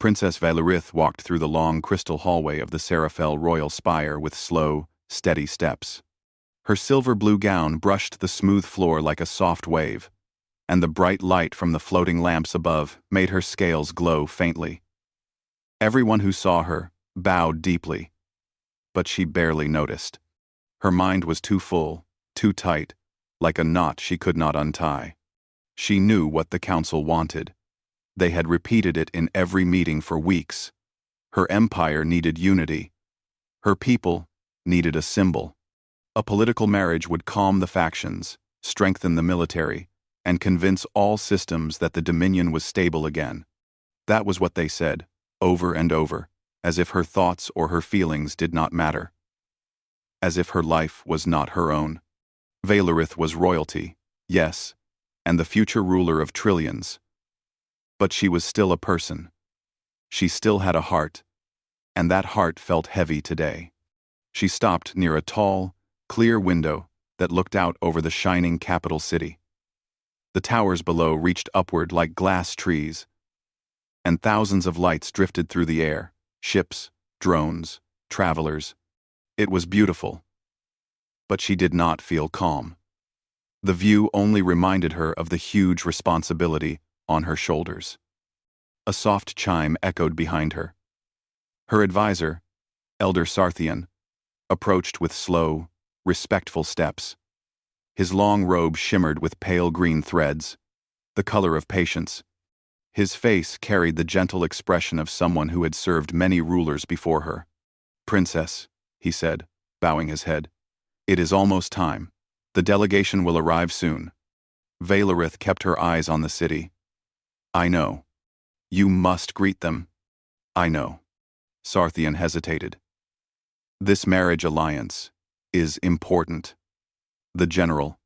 Princess Valorith walked through the long crystal hallway of the Serafel royal spire with slow, steady steps. Her silver-blue gown brushed the smooth floor like a soft wave, and the bright light from the floating lamps above made her scales glow faintly. Everyone who saw her bowed deeply, but she barely noticed. Her mind was too full, too tight, like a knot she could not untie. She knew what the council wanted. They had repeated it in every meeting for weeks. Her empire needed unity. Her people needed a symbol. A political marriage would calm the factions, strengthen the military, and convince all systems that the Dominion was stable again. That was what they said, over and over, as if her thoughts or her feelings did not matter. As if her life was not her own. Valorith was royalty, yes, and the future ruler of trillions. But she was still a person. She still had a heart, and that heart felt heavy today. She stopped near a tall, clear window that looked out over the shining capital city. The towers below reached upward like glass trees, and thousands of lights drifted through the air, ships, drones, travelers. It was beautiful. But she did not feel calm. The view only reminded her of the huge responsibility on her shoulders. A soft chime echoed behind her. Her advisor, Elder Sarthian, approached with slow, respectful steps. His long robe shimmered with pale green threads, the color of patience. His face carried the gentle expression of someone who had served many rulers before her. "Princess," he said, bowing his head, "it is almost time. The delegation will arrive soon." Valorith kept her eyes on the city. "I know. You must greet them." "I know." Sarthian hesitated. "This marriage alliance is important." "The general."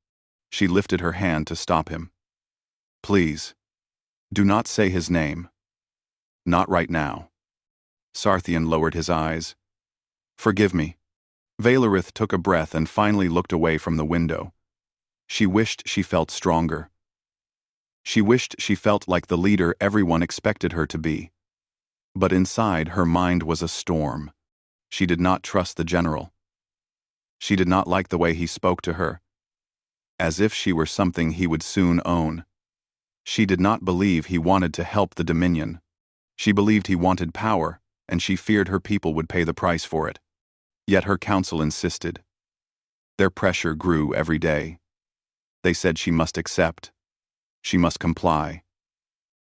She lifted her hand to stop him. "Please, do not say his name. Not right now." Sarthian lowered his eyes. "Forgive me." Valorith took a breath and finally looked away from the window. She wished she felt stronger. She wished she felt like the leader everyone expected her to be. But inside, her mind was a storm. She did not trust the general. She did not like the way he spoke to her, as if she were something he would soon own. She did not believe he wanted to help the Dominion. She believed he wanted power, and she feared her people would pay the price for it. Yet her council insisted. Their pressure grew every day. They said she must accept. She must comply.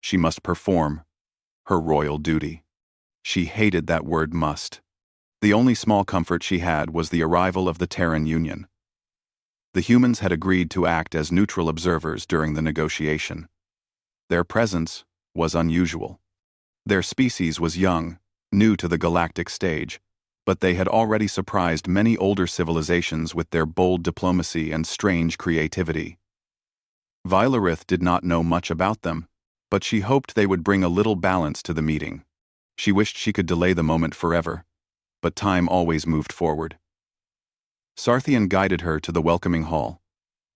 She must perform her royal duty. She hated that word must. The only small comfort she had was the arrival of the Terran Union. The humans had agreed to act as neutral observers during the negotiation. Their presence was unusual. Their species was young, new to the galactic stage, but they had already surprised many older civilizations with their bold diplomacy and strange creativity. Valorith did not know much about them, but she hoped they would bring a little balance to the meeting. She wished she could delay the moment forever, but time always moved forward. Sarthian guided her to the welcoming hall,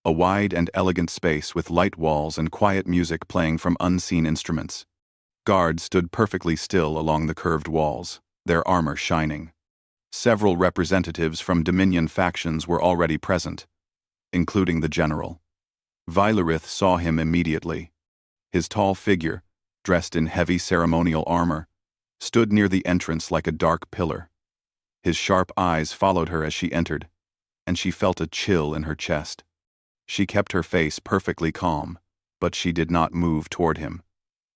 a wide and elegant space with light walls and quiet music playing from unseen instruments. Guards stood perfectly still along the curved walls, their armor shining. Several representatives from Dominion factions were already present, including the general. Valorith saw him immediately. His tall figure, dressed in heavy ceremonial armor, stood near the entrance like a dark pillar. His sharp eyes followed her as she entered, and she felt a chill in her chest. She kept her face perfectly calm, but she did not move toward him.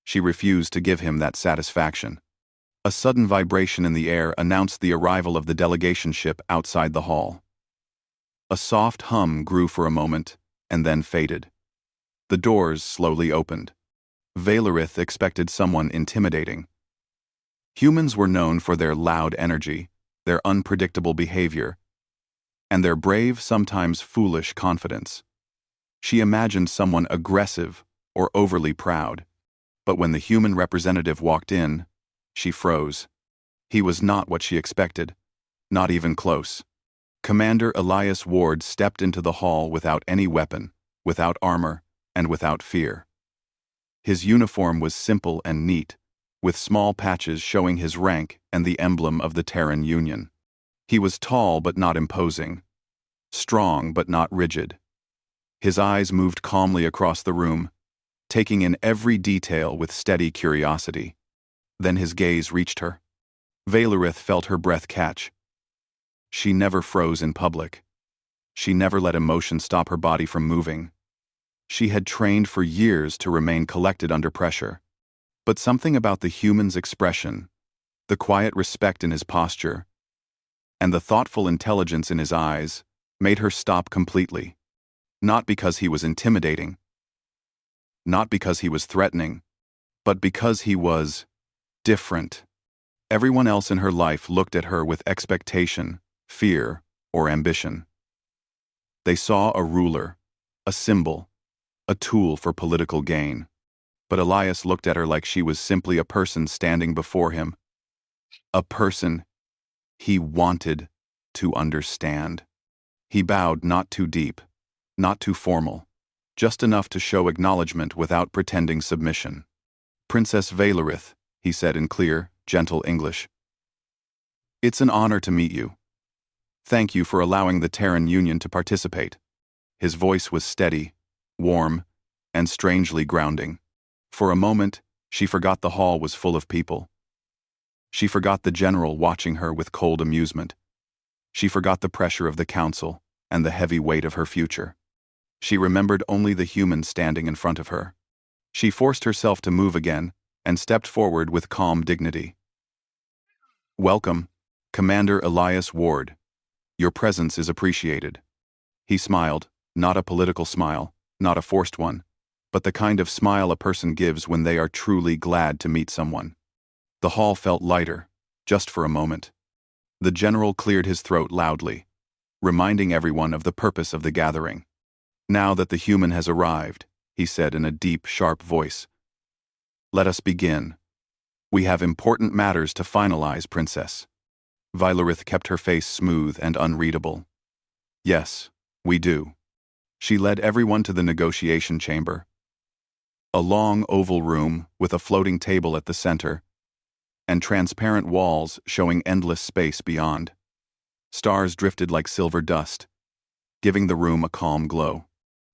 She refused to give him that satisfaction. A sudden vibration in the air announced the arrival of the delegation ship outside the hall. A soft hum grew for a moment, and then faded. The doors slowly opened. Valorith expected someone intimidating. Humans were known for their loud energy, their unpredictable behavior, and their brave, sometimes foolish confidence. She imagined someone aggressive or overly proud, but when the human representative walked in, she froze. He was not what she expected, not even close. Commander Elias Ward stepped into the hall without any weapon, without armor, and without fear. His uniform was simple and neat, with small patches showing his rank and the emblem of the Terran Union. He was tall but not imposing, strong but not rigid. His eyes moved calmly across the room, taking in every detail with steady curiosity. Then his gaze reached her. Valerith felt her breath catch. She never froze in public. She never let emotion stop her body from moving. She had trained for years to remain collected under pressure. But something about the human's expression, the quiet respect in his posture, and the thoughtful intelligence in his eyes made her stop completely. Not because he was intimidating, not because he was threatening, but because he was different. Everyone else in her life looked at her with expectation, fear, or ambition. They saw a ruler, a symbol, a tool for political gain. But Elias looked at her like she was simply a person standing before him. A person he wanted to understand. He bowed not too deep, not too formal, just enough to show acknowledgement without pretending submission. "Princess Valerith," he said in clear, gentle English. "It's an honor to meet you. Thank you for allowing the Terran Union to participate." His voice was steady, warm, and strangely grounding. For a moment, she forgot the hall was full of people. She forgot the general watching her with cold amusement. She forgot the pressure of the council and the heavy weight of her future. She remembered only the human standing in front of her. She forced herself to move again and stepped forward with calm dignity. "Welcome, Commander Elias Ward. Your presence is appreciated." He smiled, not a political smile, not a forced one, but the kind of smile a person gives when they are truly glad to meet someone. The hall felt lighter, just for a moment. The general cleared his throat loudly, reminding everyone of the purpose of the gathering. "Now that the human has arrived," he said in a deep, sharp voice, "let us begin. We have important matters to finalize, Princess." Valerith kept her face smooth and unreadable. "Yes, we do." She led everyone to the negotiation chamber. A long oval room with a floating table at the center, and transparent walls showing endless space beyond. Stars drifted like silver dust, giving the room a calm glow.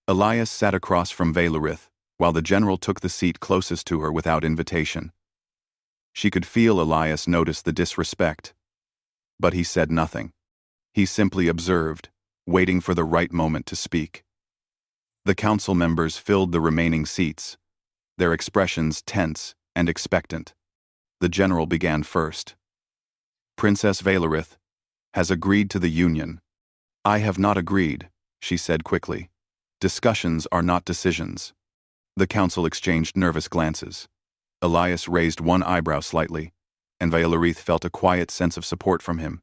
Elias sat across from Valerith, while the general took the seat closest to her without invitation. She could feel Elias notice the disrespect, but he said nothing. He simply observed, waiting for the right moment to speak. The council members filled the remaining seats, their expressions tense and expectant. The general began first. "Princess Valerith has agreed to the union." "I have not agreed," she said quickly. "Discussions are not decisions." The council exchanged nervous glances. Elias raised one eyebrow slightly, and Valerith felt a quiet sense of support from him,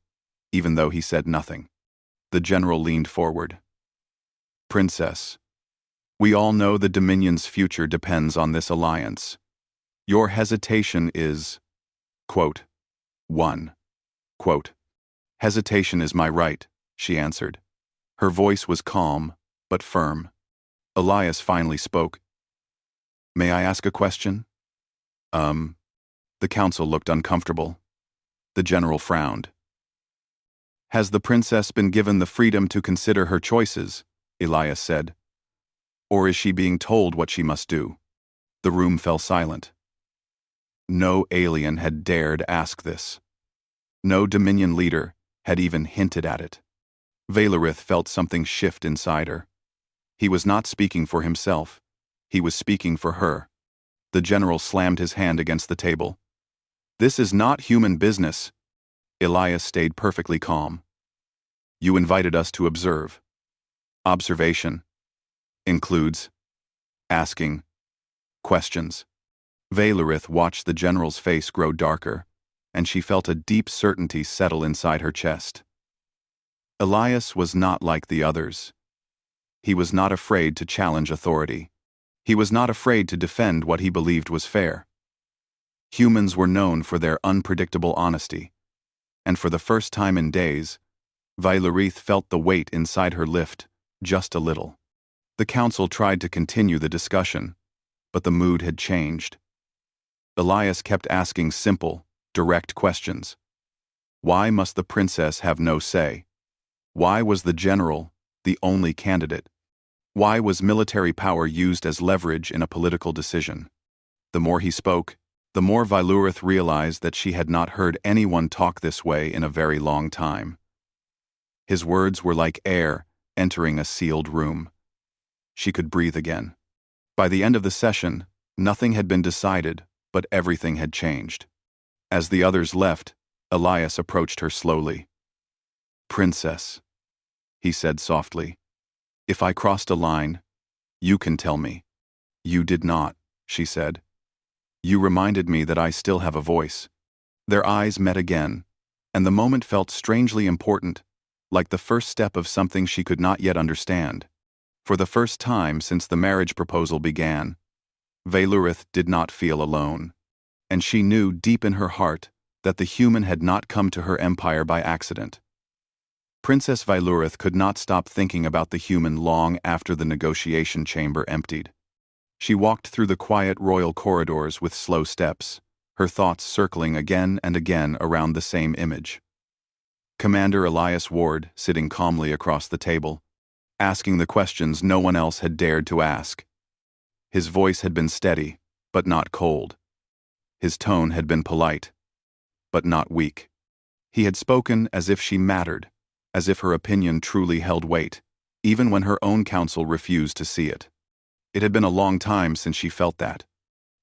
even though he said nothing. The general leaned forward. "Princess, we all know the Dominion's future depends on this alliance. Your hesitation is, quote, one. Quote, hesitation is my right," she answered. Her voice was calm, but firm. Elias finally spoke. "May I ask a question?" The council looked uncomfortable. The general frowned. "Has the princess been given the freedom to consider her choices?" Elias said. "Or is she being told what she must do?" The room fell silent. No alien had dared ask this. No Dominion leader had even hinted at it. Valerith felt something shift inside her. He was not speaking for himself. He was speaking for her. The general slammed his hand against the table. "This is not human business." Elias stayed perfectly calm. "You invited us to observe. Observation includes asking questions." Valerith watched the general's face grow darker, and she felt a deep certainty settle inside her chest. Elias was not like the others. He was not afraid to challenge authority. He was not afraid to defend what he believed was fair. Humans were known for their unpredictable honesty, and for the first time in days, Valerith felt the weight inside her lift just a little. The council tried to continue the discussion, but the mood had changed. Elias kept asking simple, direct questions. Why must the princess have no say? Why was the general the only candidate? Why was military power used as leverage in a political decision? The more he spoke, the more Vylurith realized that she had not heard anyone talk this way in a very long time. His words were like air entering a sealed room. She could breathe again. By the end of the session, nothing had been decided, but everything had changed. As the others left, Elias approached her slowly. "Princess," he said softly, "if I crossed a line, you can tell me." "You did not," she said. "You reminded me that I still have a voice." Their eyes met again, and the moment felt strangely important, like the first step of something she could not yet understand. For the first time since the marriage proposal began, Vylurith did not feel alone, and she knew deep in her heart that the human had not come to her empire by accident. Princess Vylurith could not stop thinking about the human long after the negotiation chamber emptied. She walked through the quiet royal corridors with slow steps, her thoughts circling again and again around the same image. Commander Elias Ward sitting calmly across the table, asking the questions no one else had dared to ask. His voice had been steady, but not cold. His tone had been polite, but not weak. He had spoken as if she mattered, as if her opinion truly held weight, even when her own council refused to see it. It had been a long time since she felt that.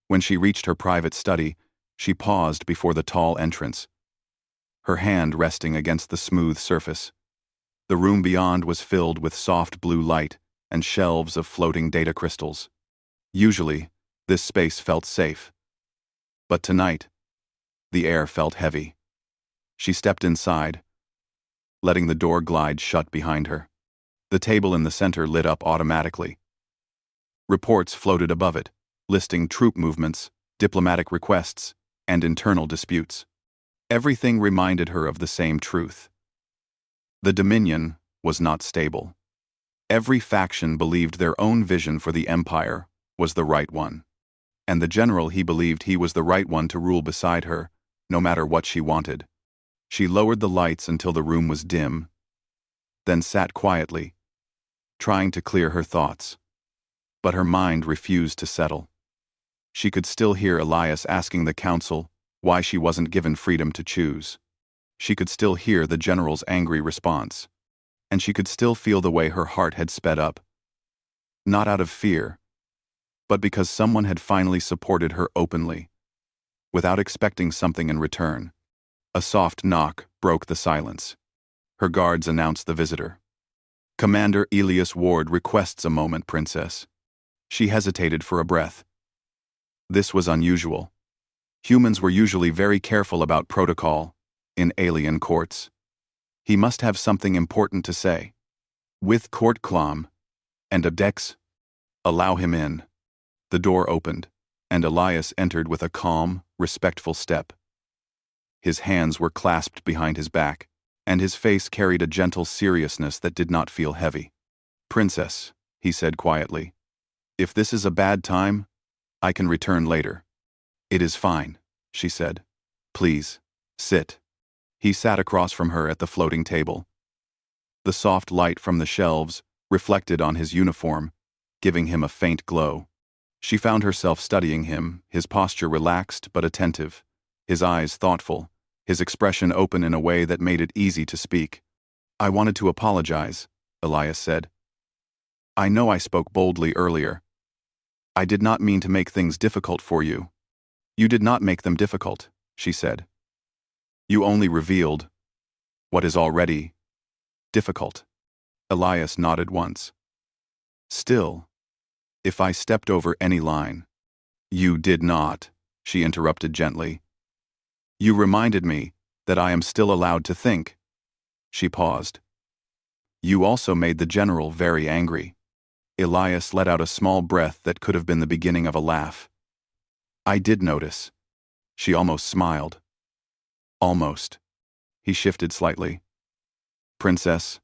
When she reached her private study, she paused before the tall entrance, her hand resting against the smooth surface. The room beyond was filled with soft blue light and shelves of floating data crystals. Usually, this space felt safe. But tonight, the air felt heavy. She stepped inside, letting the door glide shut behind her. The table in the center lit up automatically. Reports floated above it, listing troop movements, diplomatic requests, and internal disputes. Everything reminded her of the same truth. The Dominion was not stable. Every faction believed their own vision for the Empire was the right one, and the general he believed he was the right one to rule beside her, no matter what she wanted. She lowered the lights until the room was dim, then sat quietly, trying to clear her thoughts. But her mind refused to settle. She could still hear Elias asking the council why she wasn't given freedom to choose. She could still hear the general's angry response, and she could still feel the way her heart had sped up. Not out of fear, but because someone had finally supported her openly, without expecting something in return. A soft knock broke the silence. Her guards announced the visitor. "Commander Elias Ward requests a moment, Princess." She hesitated for a breath. This was unusual. Humans were usually very careful about protocol in alien courts. He must have something important to say. "With court clam and abdex, allow him in." The door opened, and Elias entered with a calm, respectful step. His hands were clasped behind his back, and his face carried a gentle seriousness that did not feel heavy. "Princess," he said quietly, "if this is a bad time, I can return later." "It is fine," she said. "Please, sit." He sat across from her at the floating table. The soft light from the shelves reflected on his uniform, giving him a faint glow. She found herself studying him, his posture relaxed but attentive, his eyes thoughtful, his expression open in a way that made it easy to speak. "I wanted to apologize," Elias said. "I know I spoke boldly earlier. I did not mean to make things difficult for you." "You did not make them difficult," she said. "You only revealed what is already difficult." Elias nodded once. "Still, if I stepped over any line—" "You did not," she interrupted gently. "You reminded me that I am still allowed to think." She paused. "You also made the general very angry." Elias let out a small breath that could have been the beginning of a laugh. "I did notice." She almost smiled. "Almost." He shifted slightly. "Princess,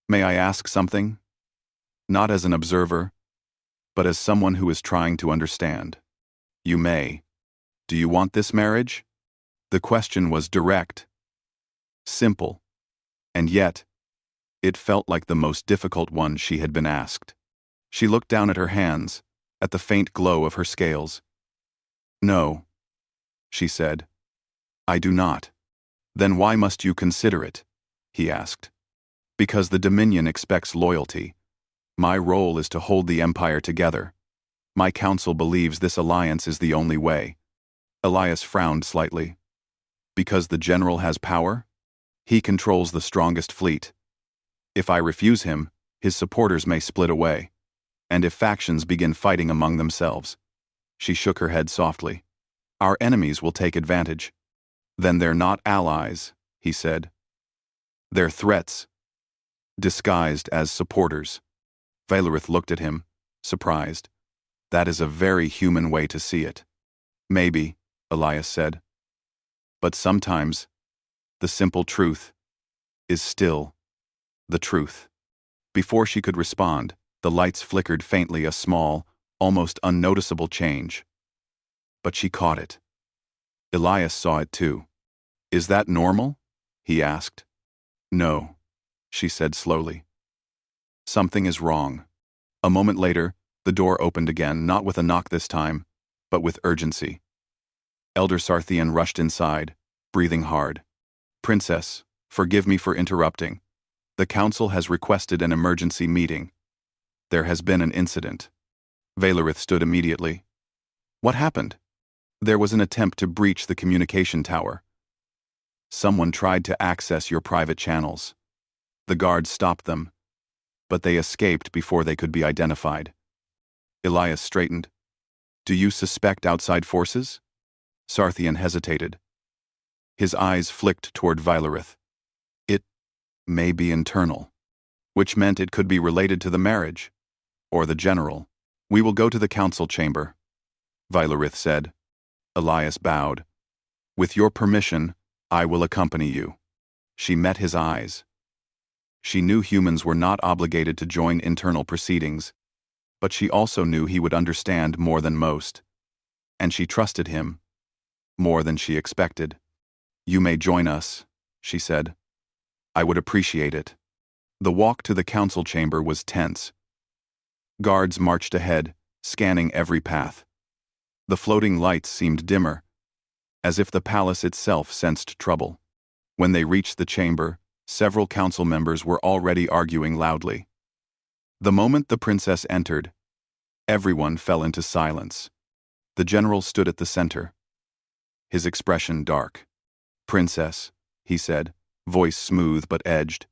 may I ask something? Not as an observer, but as someone who is trying to understand." "You may." Do you want this marriage? The question was direct, simple, and yet, it felt like the most difficult one she had been asked. She looked down at her hands, at the faint glow of her scales. No, she said. I do not. Then why must you consider it? He asked. Because the Dominion expects loyalty. My role is to hold the Empire together. My council believes this alliance is the only way. Elias frowned slightly. Because the general has power? He controls the strongest fleet. If I refuse him, his supporters may split away. And if factions begin fighting among themselves. She shook her head softly. Our enemies will take advantage. Then they're not allies, he said. They're threats. Disguised as supporters. Valerith looked at him, surprised. That is a very human way to see it. Maybe, Elias said. But sometimes, the simple truth is still the truth. Before she could respond, the lights flickered faintly, a small, almost unnoticeable change. But she caught it. Elias saw it too. Is that normal? He asked. No, she said slowly. Something is wrong. A moment later, the door opened again, not with a knock this time, but with urgency. Elder Sarthian rushed inside, breathing hard. Princess, forgive me for interrupting. The council has requested an emergency meeting. There has been an incident. Valerith stood immediately. What happened? There was an attempt to breach the communication tower. Someone tried to access your private channels. The guards stopped them, but they escaped before they could be identified. Elias straightened. Do you suspect outside forces? Sarthian hesitated. His eyes flicked toward Valerith. It may be internal, which meant it could be related to the marriage, or the general. We will go to the council chamber, Valerith said. Elias bowed. With your permission, I will accompany you. She met his eyes. She knew humans were not obligated to join internal proceedings, but she also knew he would understand more than most. And she trusted him, more than she expected. You may join us, she said. I would appreciate it. The walk to the council chamber was tense. Guards marched ahead, scanning every path. The floating lights seemed dimmer, as if the palace itself sensed trouble. When they reached the chamber, several council members were already arguing loudly. The moment the princess entered, everyone fell into silence. The general stood at the center, his expression dark. Princess, he said, voice smooth but edged.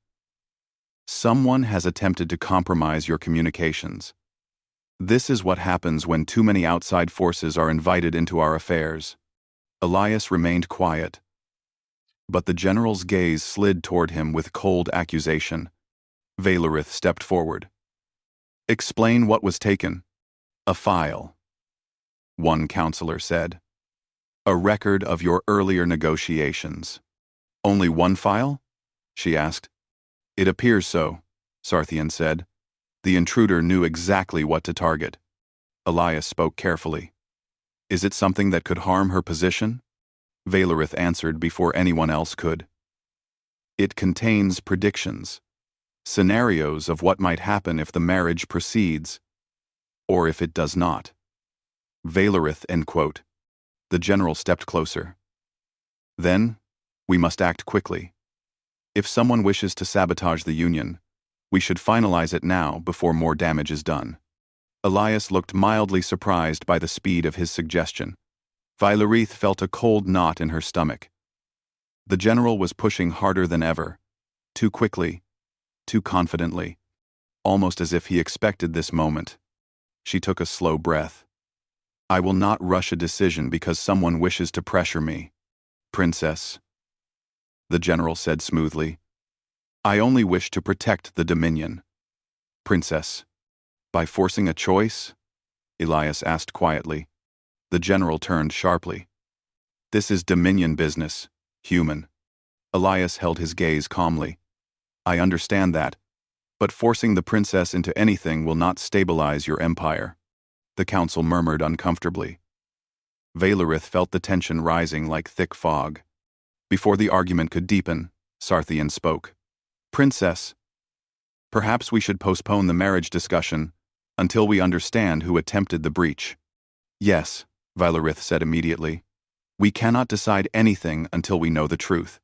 Someone has attempted to compromise your communications. This is what happens when too many outside forces are invited into our affairs. Elias remained quiet, but the general's gaze slid toward him with cold accusation. Valerith stepped forward. Explain what was taken. A file, one counselor said. A record of your earlier negotiations. Only one file? She asked. It appears so, Sarthian said. The intruder knew exactly what to target. Elias spoke carefully. Is it something that could harm her position? Valerith answered before anyone else could. It contains predictions, scenarios of what might happen if the marriage proceeds, or if it does not. Valerith, end quote. The general stepped closer. Then, we must act quickly. If someone wishes to sabotage the Union, we should finalize it now before more damage is done. Elias looked mildly surprised by the speed of his suggestion. Valerith felt a cold knot in her stomach. The general was pushing harder than ever, too quickly, too confidently, almost as if he expected this moment. She took a slow breath. I will not rush a decision because someone wishes to pressure me. Princess, the general said smoothly. I only wish to protect the Dominion. Princess, by forcing a choice? Elias asked quietly. The general turned sharply. This is Dominion business, human. Elias held his gaze calmly. I understand that, but forcing the princess into anything will not stabilize your empire. The council murmured uncomfortably. Valerith felt the tension rising like thick fog. Before the argument could deepen, Sarthian spoke. Princess, perhaps we should postpone the marriage discussion until we understand who attempted the breach. Yes, Valerith said immediately. We cannot decide anything until we know the truth.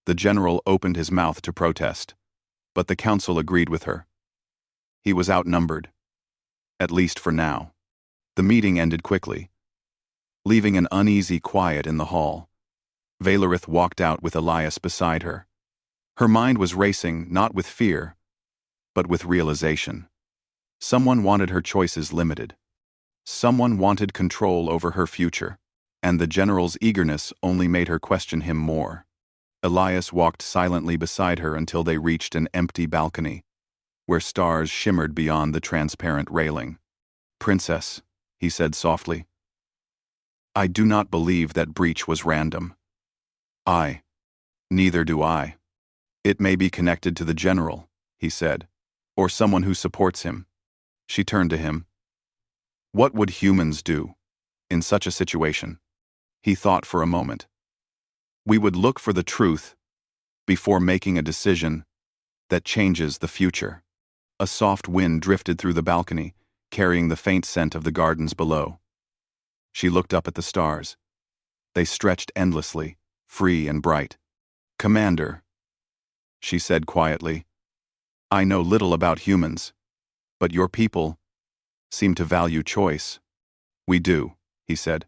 The general opened his mouth to protest, but the council agreed with her. He was outnumbered. At least for now. The meeting ended quickly, leaving an uneasy quiet in the hall. Valerith walked out with Elias beside her. Her mind was racing not with fear, but with realization. Someone wanted her choices limited. Someone wanted control over her future, and the general's eagerness only made her question him more. Elias walked silently beside her until they reached an empty balcony, where stars shimmered beyond the transparent railing. Princess, he said softly, I do not believe that breach was random. Neither do I. It may be connected to the general, he said, or someone who supports him. She turned to him. What would humans do in such a situation? He thought for a moment. We would look for the truth before making a decision that changes the future. A soft wind drifted through the balcony, carrying the faint scent of the gardens below. She looked up at the stars. They stretched endlessly, free and bright. Commander, she said quietly, I know little about humans, but your people seem to value choice. We do, he said.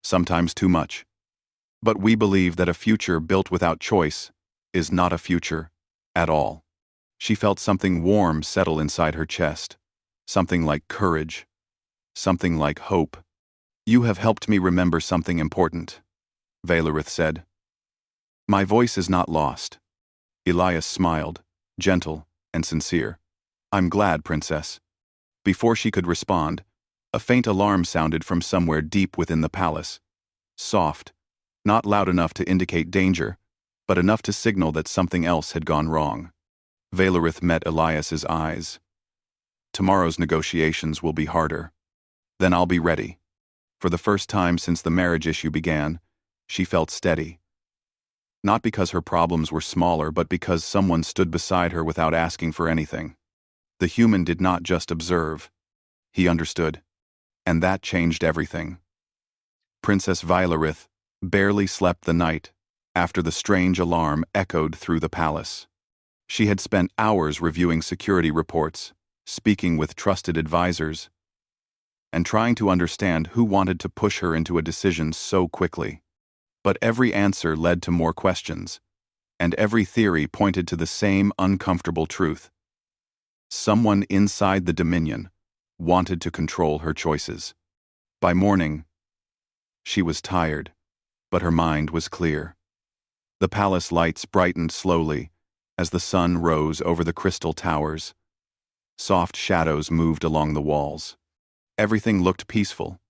Sometimes too much. But we believe that a future built without choice is not a future at all. She felt something warm settle inside her chest, something like courage, something like hope. You have helped me remember something important, Valerith said. My voice is not lost. Elias smiled, gentle and sincere. I'm glad, Princess. Before she could respond, a faint alarm sounded from somewhere deep within the palace. Soft, not loud enough to indicate danger, but enough to signal that something else had gone wrong. Valerith met Elias's eyes. Tomorrow's negotiations will be harder. Then I'll be ready. For the first time since the marriage issue began, she felt steady. Not because her problems were smaller, but because someone stood beside her without asking for anything. The human did not just observe. He understood. And that changed everything. Princess Valerith barely slept the night after the strange alarm echoed through the palace. She had spent hours reviewing security reports, speaking with trusted advisors, and trying to understand who wanted to push her into a decision so quickly. But every answer led to more questions, and every theory pointed to the same uncomfortable truth. Someone inside the Dominion wanted to control her choices. By morning, she was tired, but her mind was clear. The palace lights brightened slowly as the sun rose over the crystal towers. Soft shadows moved along the walls. Everything looked peaceful.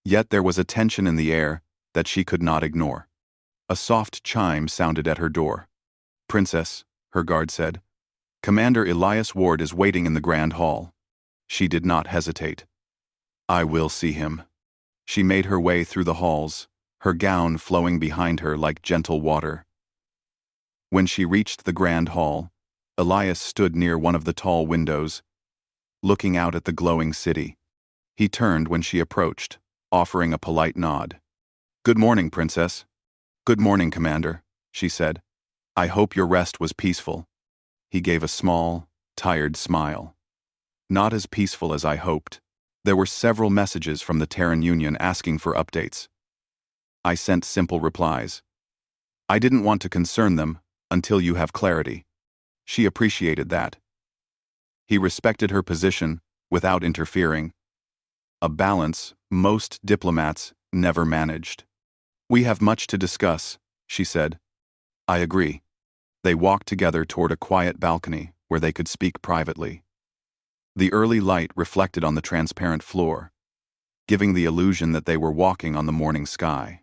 Yet there was a tension in the air that she could not ignore. A soft chime sounded at her door. Princess, her guard said, Commander Elias Ward is waiting in the Grand Hall. She did not hesitate. I will see him. She made her way through the halls, her gown flowing behind her like gentle water. When she reached the Grand Hall, Elias stood near one of the tall windows, looking out at the glowing city. He turned when she approached, offering a polite nod. Good morning, Princess. Good morning, Commander, she said. I hope your rest was peaceful. He gave a small, tired smile. Not as peaceful as I hoped. There were several messages from the Terran Union asking for updates. I sent simple replies. I didn't want to concern them until you have clarity. She appreciated that. He respected her position without interfering. A balance most diplomats never managed. We have much to discuss, she said. I agree. They walked together toward a quiet balcony where they could speak privately. The early light reflected on the transparent floor, giving the illusion that they were walking on the morning sky.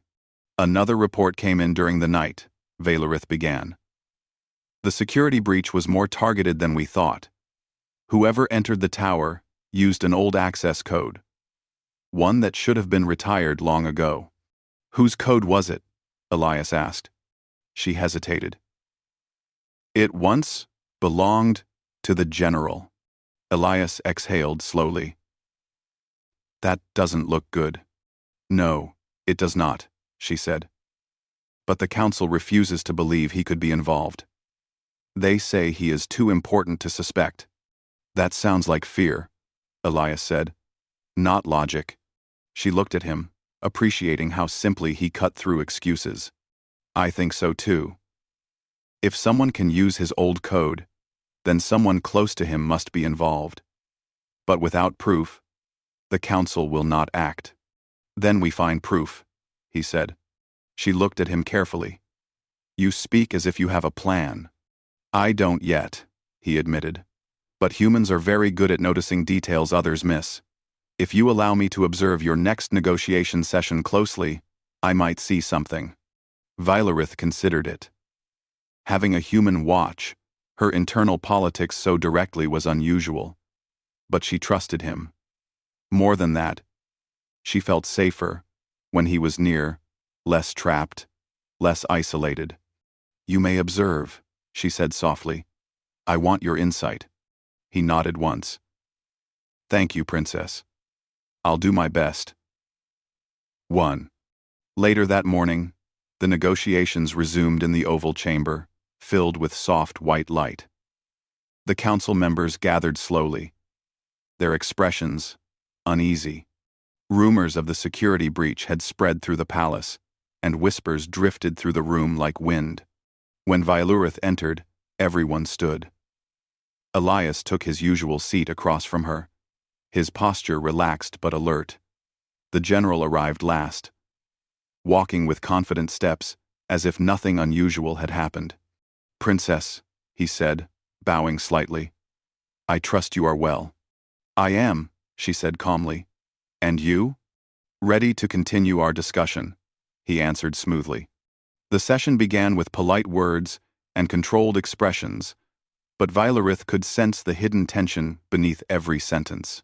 Another report came in during the night, Valerith began. The security breach was more targeted than we thought. Whoever entered the tower used an old access code. One that should have been retired long ago. Whose code was it? Elias asked. She hesitated. It once belonged to the general. Elias exhaled slowly. That doesn't look good. No, it does not, she said. But the council refuses to believe he could be involved. They say he is too important to suspect. That sounds like fear, Elias said. Not logic. She looked at him, appreciating how simply he cut through excuses. I think so too. If someone can use his old code, then someone close to him must be involved. But without proof, the council will not act. Then we find proof, he said. She looked at him carefully. You speak as if you have a plan. I don't yet, he admitted. But humans are very good at noticing details others miss. If you allow me to observe your next negotiation session closely, I might see something. Violarith considered it. Having a human watch her internal politics so directly was unusual. But she trusted him. More than that, she felt safer when he was near, less trapped, less isolated. You may observe, she said softly. I want your insight. He nodded once. Thank you, Princess. I'll do my best. 1. Later that morning, the negotiations resumed in the Oval Chamber, filled with soft white light. The council members gathered slowly, their expressions uneasy. Rumors of the security breach had spread through the palace, and whispers drifted through the room like wind. When Violarith entered, everyone stood. Elias took his usual seat across from her, his posture relaxed but alert. The general arrived last, walking with confident steps, as if nothing unusual had happened. Princess, he said, bowing slightly. I trust you are well. I am, she said calmly. And you? Ready to continue our discussion, he answered smoothly. The session began with polite words and controlled expressions, but Violarith could sense the hidden tension beneath every sentence.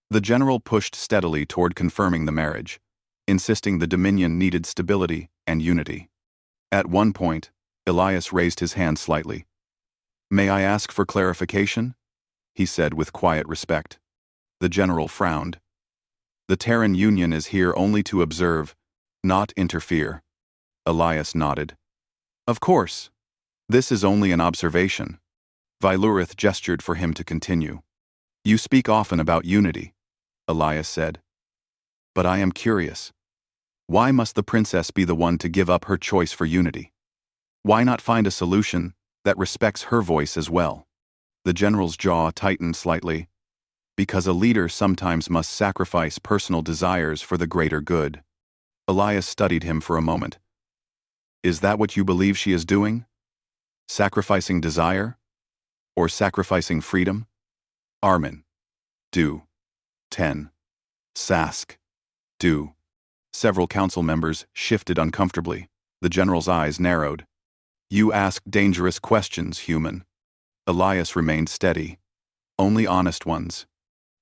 The general pushed steadily toward confirming the marriage, insisting the Dominion needed stability and unity. At one point, Elias raised his hand slightly. May I ask for clarification? He said with quiet respect. The general frowned. The Terran Union is here only to observe, not interfere. Elias nodded. Of course. This is only an observation. Violarith gestured for him to continue. You speak often about unity, Elias said. But I am curious. Why must the princess be the one to give up her choice for unity? Why not find a solution that respects her voice as well? The general's jaw tightened slightly. Because a leader sometimes must sacrifice personal desires for the greater good. Elias studied him for a moment. Is that what you believe she is doing? Sacrificing desire? Or sacrificing freedom? Armin. Do. 10. Sask. Do. Several council members shifted uncomfortably. The general's eyes narrowed. You ask dangerous questions, human. Elias remained steady. Only honest ones.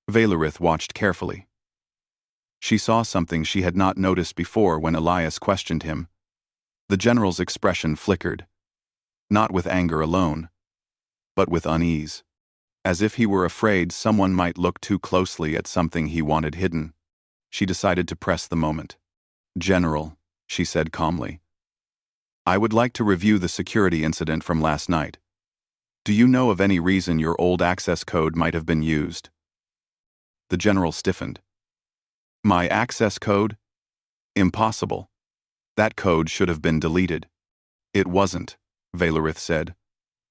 Violarith watched carefully. She saw something she had not noticed before when Elias questioned him. The general's expression flickered. Not with anger alone, but with unease. As if he were afraid someone might look too closely at something he wanted hidden. She decided to press the moment. General, she said calmly. I would like to review the security incident from last night. Do you know of any reason your old access code might have been used? The general stiffened. My access code? Impossible. That code should have been deleted. It wasn't, Violarith said.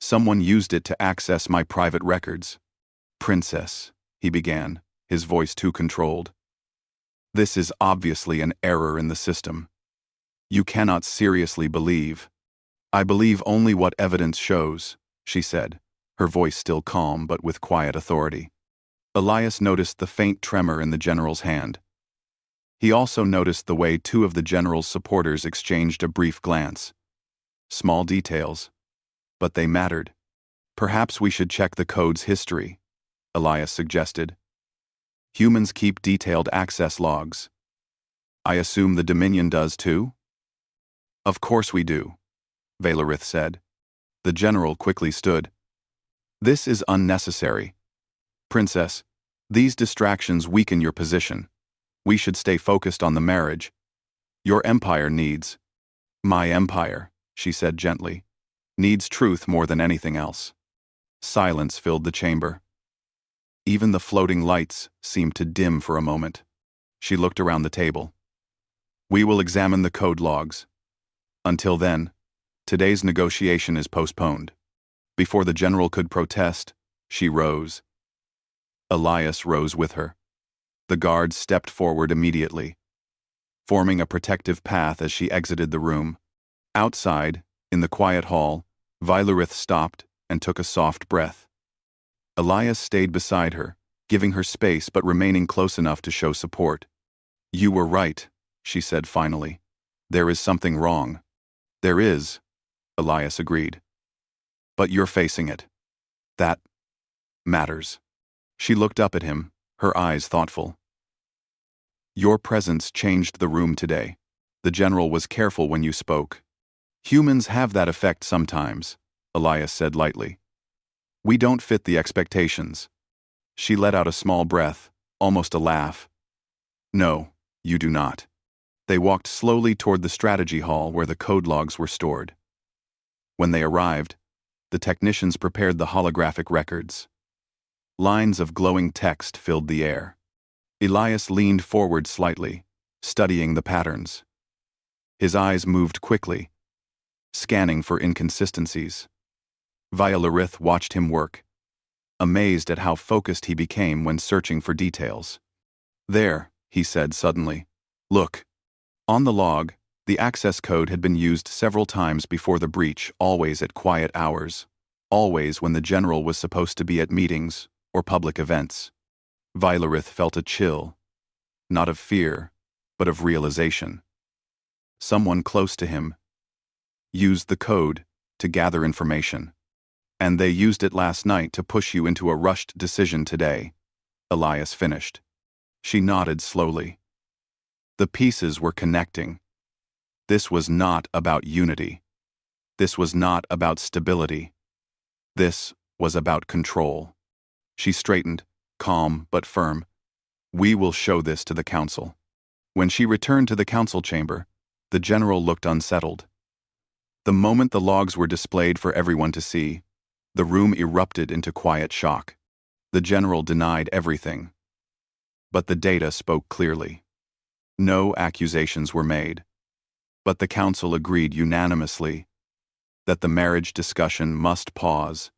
Someone used it to access my private records. Princess, he began, his voice too controlled. This is obviously an error in the system. You cannot seriously believe. I believe only what evidence shows, she said, her voice still calm but with quiet authority. Elias noticed the faint tremor in the general's hand. He also noticed the way two of the general's supporters exchanged a brief glance. Small details, but they mattered. Perhaps we should check the code's history, Elias suggested. Humans keep detailed access logs. I assume the Dominion does too? Of course we do, Valerith said. The general quickly stood. This is unnecessary. Princess, these distractions weaken your position. We should stay focused on the marriage. Your empire needs. My empire, she said gently, needs truth more than anything else. Silence filled the chamber. Even the floating lights seemed to dim for a moment. She looked around the table. We will examine the code logs. Until then, today's negotiation is postponed. Before the general could protest, she rose. Elias rose with her. The guards stepped forward immediately, forming a protective path as she exited the room. Outside, in the quiet hall, Valerith stopped and took a soft breath. Elias stayed beside her, giving her space but remaining close enough to show support. You were right, she said finally. There is something wrong. There is, Elias agreed. But you're facing it. That matters. She looked up at him, her eyes thoughtful. Your presence changed the room today. The general was careful when you spoke. Humans have that effect sometimes, Elias said lightly. We don't fit the expectations. She let out a small breath, almost a laugh. No, you do not. They walked slowly toward the strategy hall where the code logs were stored. When they arrived, the technicians prepared the holographic records. Lines of glowing text filled the air. Elias leaned forward slightly, studying the patterns. His eyes moved quickly, scanning for inconsistencies. Valerith watched him work, amazed at how focused he became when searching for details. There, he said suddenly. Look. On the log, the access code had been used several times before the breach, always at quiet hours, always when the general was supposed to be at meetings or public events. Valerith felt a chill, not of fear, but of realization. Someone close to him used the code to gather information, and they used it last night to push you into a rushed decision today, Elias finished. She nodded slowly. The pieces were connecting. This was not about unity. This was not about stability. This was about control. She straightened, calm but firm. We will show this to the council. When she returned to the council chamber, the general looked unsettled. The moment the logs were displayed for everyone to see, the room erupted into quiet shock. The general denied everything. But the data spoke clearly. No accusations were made. But the council agreed unanimously that the marriage discussion must pause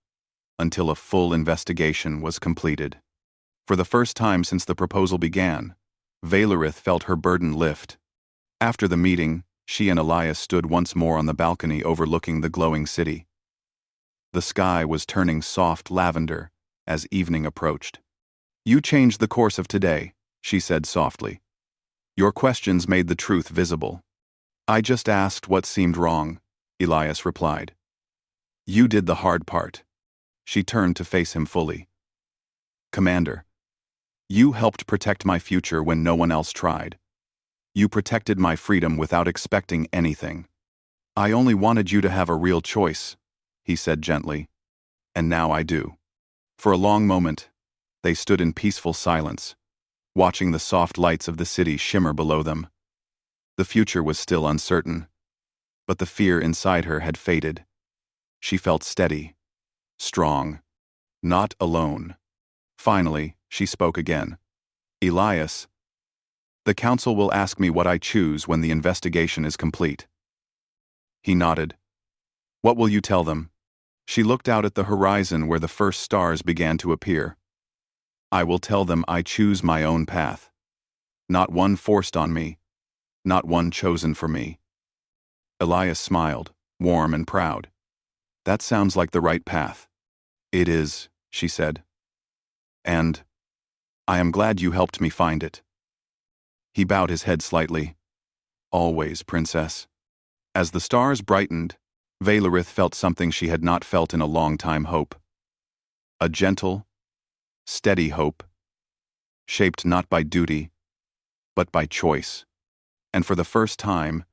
until a full investigation was completed. For the first time since the proposal began, Valerith felt her burden lift. After the meeting, she and Elias stood once more on the balcony overlooking the glowing city. The sky was turning soft lavender as evening approached. You changed the course of today, she said softly. Your questions made the truth visible. I just asked what seemed wrong, Elias replied. You did the hard part. She turned to face him fully. Commander, you helped protect my future when no one else tried. You protected my freedom without expecting anything. I only wanted you to have a real choice, he said gently. And now I do. For a long moment, they stood in peaceful silence, watching the soft lights of the city shimmer below them. The future was still uncertain, but the fear inside her had faded. She felt steady, strong, not alone. Finally, she spoke again. Elias, the council will ask me what I choose when the investigation is complete. He nodded. What will you tell them? She looked out at the horizon where the first stars began to appear. I will tell them I choose my own path. Not one forced on me, not one chosen for me. Elias smiled, warm and proud. That sounds like the right path. It is, she said. And I am glad you helped me find it. He bowed his head slightly. Always, Princess. As the stars brightened, Valerith felt something she had not felt in a long time: hope. A gentle, steady hope shaped not by duty, but by choice. And for the first time,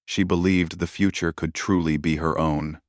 she believed the future could truly be her own.